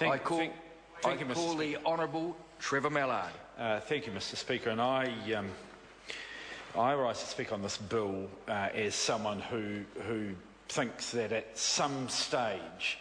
I call the Honourable Trevor Mallard. Thank you, Mr. Speaker. And I rise to speak on this bill as someone who thinks that at some stage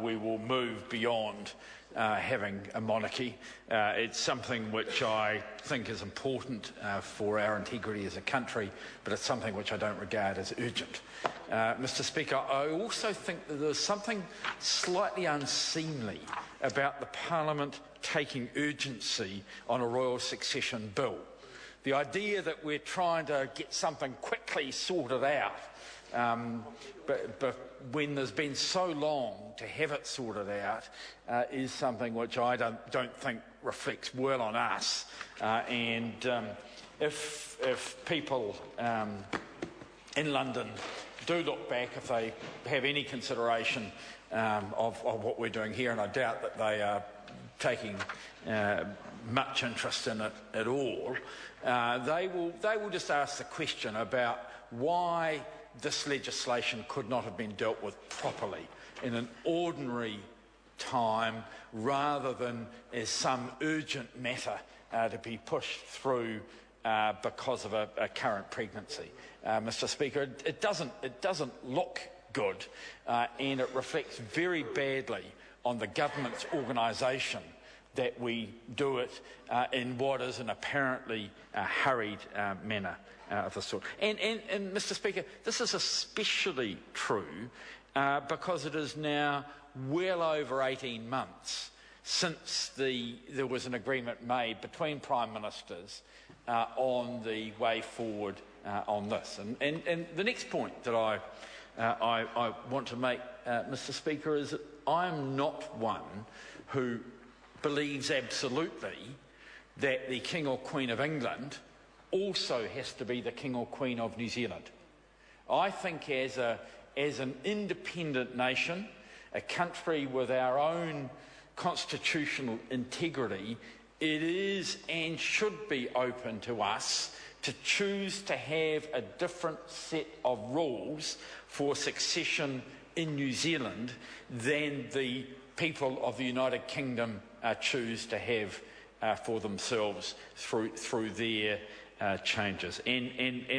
we will move beyond having a monarchy. It's something which I think is important for our integrity as a country, but it's something which I don't regard as urgent. Mr. Speaker, I also think that there's something slightly unseemly about the Parliament taking urgency on a royal succession bill. The idea that we're trying to get something quickly sorted out, but when there's been so long to have it sorted out, is something which I don't think reflects well on us. If people in London do look back, if they have any consideration of what we're doing here, and I doubt that they are taking much interest in it at all, they will just ask the question about why this legislation could not have been dealt with properly in an ordinary time rather than as some urgent matter to be pushed through because of a current pregnancy. Mr. Speaker, it doesn't look good, and it reflects very badly on the government's organisation that we do it in what is an apparently hurried manner of the sort. And Mr. Speaker, this is especially true because it is now well over 18 months since there was an agreement made between Prime Ministers on the way forward on this. And the next point that I want to make, Mr. Speaker, is that I am not one who believes absolutely that the King or Queen of England also has to be the King or Queen of New Zealand. I think as an independent nation, a country with our own constitutional integrity, it is and should be open to us to choose to have a different set of rules for succession in New Zealand than the people of the United Kingdom choose to have for themselves through their changes. And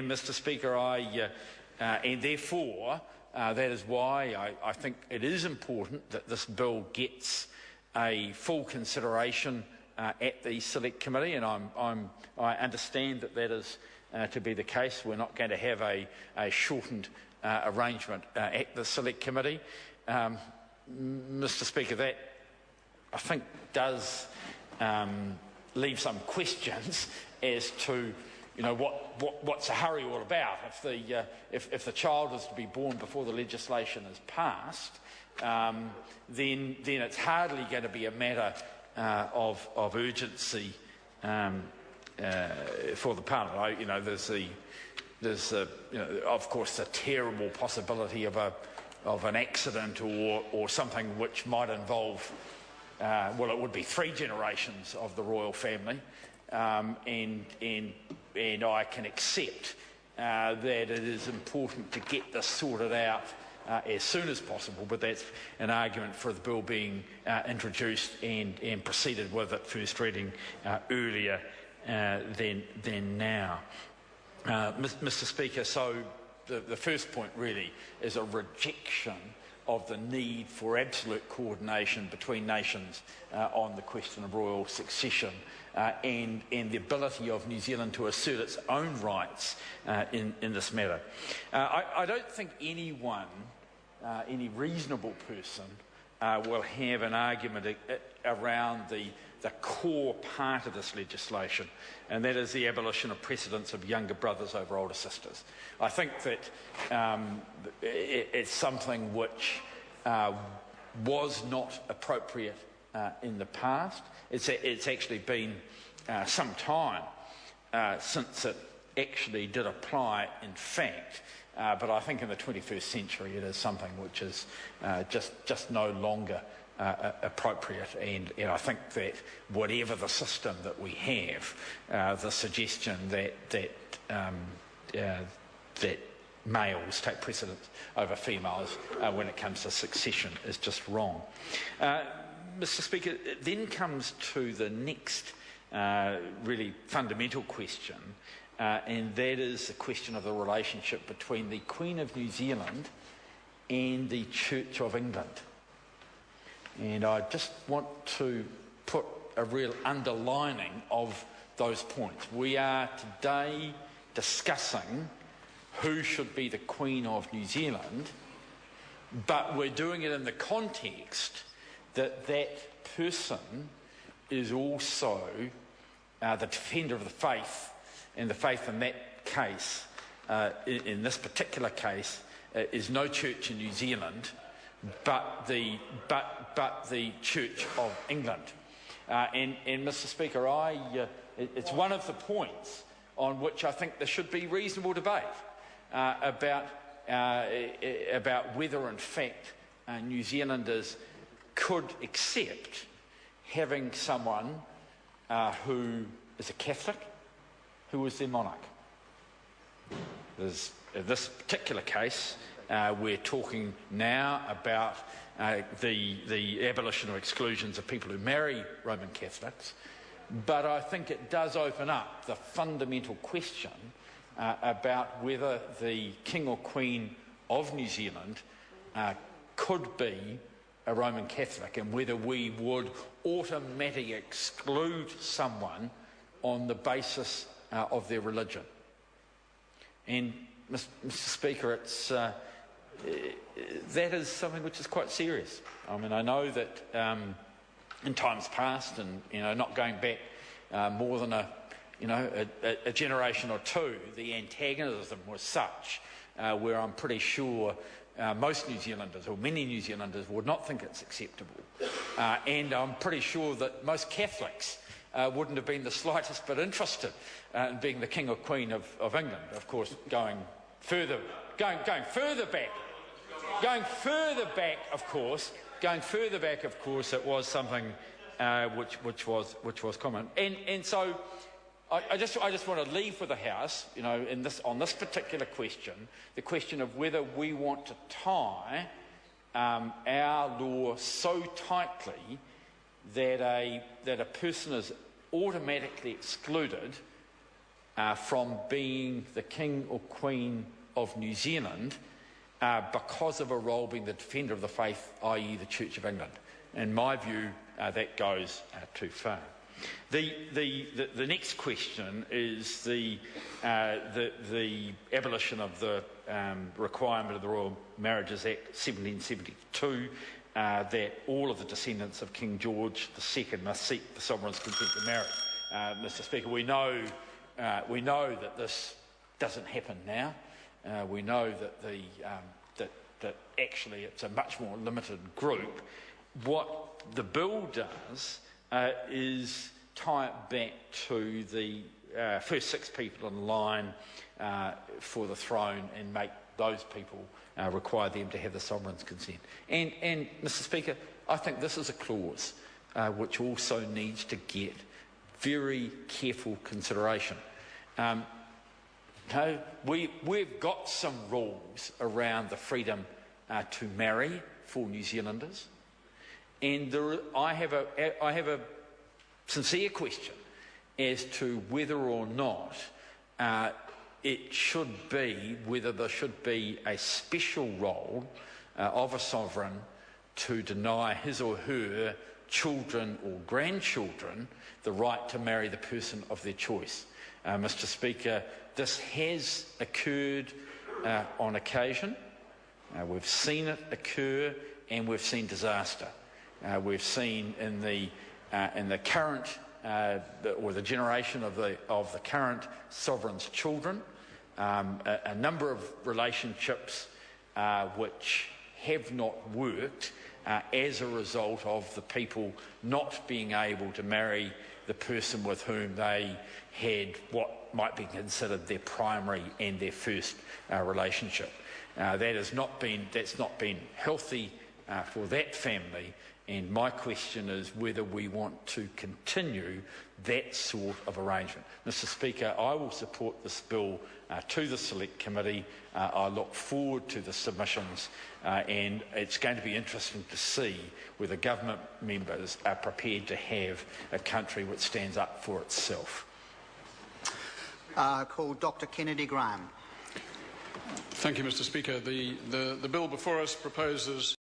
Mr. Speaker, and therefore that is why I think it is important that this bill gets a full consideration at the Select Committee, and I understand that is to be the case. We're not going to have a shortened arrangement at the Select Committee. Mr. Speaker, that I think does leave some questions as to what's the hurry all about. If the child is to be born before the legislation is passed, then it's hardly going to be a matter of urgency for the Parliament. There's of course the terrible possibility of an accident or something which might involve it would be 3 generations of the royal family, and I can accept that it is important to get this sorted out as soon as possible, but that's an argument for the bill being introduced and proceeded with at first reading earlier than now. Mr. Speaker, so the first point really is a rejection of the need for absolute coordination between nations on the question of royal succession and the ability of New Zealand to assert its own rights in this matter. I don't think anyone, any reasonable person, will have an argument around the core part of this legislation, and that is the abolition of precedence of younger brothers over older sisters. I think that it's something which was not appropriate in the past. It's actually been some time since it actually did apply, in fact. But I think in the 21st century it is something which is just no longer appropriate, and I think that whatever the system that we have, the suggestion that males take precedence over females when it comes to succession is just wrong. Mr. Speaker, it then comes to the next really fundamental question, and that is the question of the relationship between the Queen of New Zealand and the Church of England. And I just want to put a real underlining of those points. We are today discussing who should be the Queen of New Zealand, but we're doing it in the context that that person is also the defender of the faith, and the faith in that case, in this particular case, is no church in New Zealand, but the Church of England. And Mr. Speaker, it's one of the points on which I think there should be reasonable debate about whether, in fact, New Zealanders could accept having someone who is a Catholic who is their monarch. In this particular case, we're talking now about the abolition of exclusions of people who marry Roman Catholics, but I think it does open up the fundamental question about whether the King or Queen of New Zealand could be a Roman Catholic, and whether we would automatically exclude someone on the basis of their religion. And Mr. Speaker, that is something which is quite serious. I mean, I know that in times past, and not going back more than a generation or two, the antagonism was such where I'm pretty sure most New Zealanders, or many New Zealanders, would not think it's acceptable. And I'm pretty sure that most Catholics wouldn't have been the slightest bit interested in being the King or Queen of England. Of course, going further back, of course, it was something which was common. And so I just want to leave with the House, on this particular question, the question of whether we want to tie our law so tightly that a person is automatically excluded from being the King or Queen of New Zealand because of a role being the defender of the faith, i.e. the Church of England. In my view, that goes too far. The next question is the abolition of the requirement of the Royal Marriages Act 1772 that all of the descendants of King George II must seek the sovereign's consent to marry. Mr. Speaker, we know that this doesn't happen now. We know that that actually it's a much more limited group. What the bill does is tie it back to the first 6 people in line for the throne and make those people require them to have the sovereign's consent. And Mr. Speaker, I think this is a clause which also needs to get very careful consideration. We've got some rules around the freedom to marry for New Zealanders, and I have a sincere question as to whether or not it should be, whether there should be a special role of a sovereign to deny his or her children or grandchildren the right to marry the person of their choice. Mr. Speaker, this has occurred on occasion. We've seen it occur, and we've seen disaster. We've seen in the current or the generation of the current sovereign's children a number of relationships which have not worked as a result of the people not being able to marry the person with whom they had what might be considered their primary and their first relationship. That's not been healthy for that family. And my question is whether we want to continue that sort of arrangement. Mr Speaker, I will support this bill to the Select Committee. I look forward to the submissions and it's going to be interesting to see whether government members are prepared to have a country which stands up for itself. Call Dr Kennedy Graham. Thank you, Mr Speaker. The bill before us proposes